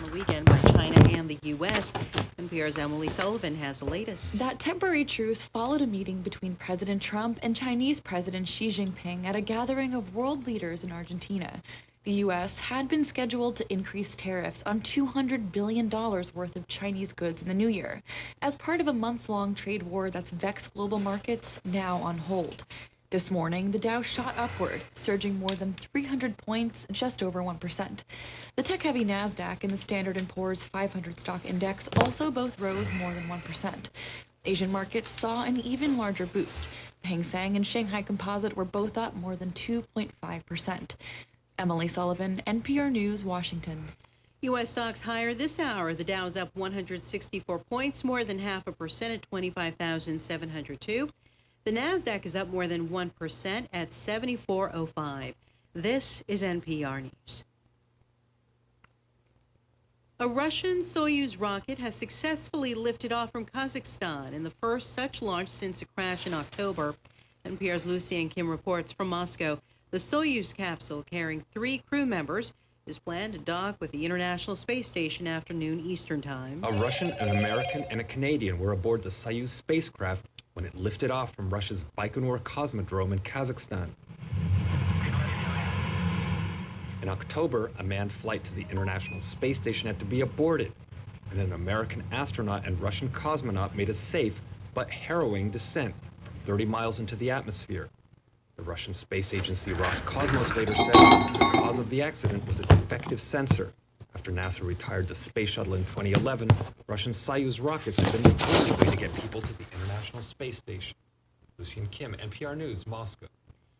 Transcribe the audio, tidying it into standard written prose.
the weekend by China and the U.S. NPR's Emily Sullivan has the latest. That temporary truce followed a meeting between President Trump and Chinese President Xi Jinping at a gathering of world leaders in Argentina. The U.S. had been scheduled to increase tariffs on $200 billion worth of Chinese goods in the new year, as part of a month-long trade war that's vexed global markets, now on hold. This morning, the Dow shot upward, surging more than 300 points, just over 1%. The tech-heavy Nasdaq and the Standard & Poor's 500 stock index also both rose more than 1%. Asian markets saw an even larger boost. The Hang Seng and Shanghai Composite were both up more than 2.5%. Emily Sullivan, NPR News, Washington. U.S. stocks higher this hour. The Dow's up 164 points, more than 0.5% at 25,702. The Nasdaq is up more than 1% at 74.05. This is NPR News. A Russian Soyuz rocket has successfully lifted off from Kazakhstan in the first such launch since a crash in October. NPR's Lucian Kim reports from Moscow. The Soyuz capsule, carrying 3 crew members, is planned to dock with the International Space Station afternoon Eastern Time. A Russian, an American, and a Canadian were aboard the Soyuz spacecraft when it lifted off from Russia's Baikonur Cosmodrome in Kazakhstan. In October, a manned flight to the International Space Station had to be aborted, and an American astronaut and Russian cosmonaut made a safe but harrowing descent from 30 miles into the atmosphere. The Russian space agency Roscosmos later said the cause of the accident was a defective sensor. After NASA retired the space shuttle in 2011, Russian Soyuz rockets have been the only way to get people to the International Space Station. Lucian Kim, NPR News, Moscow.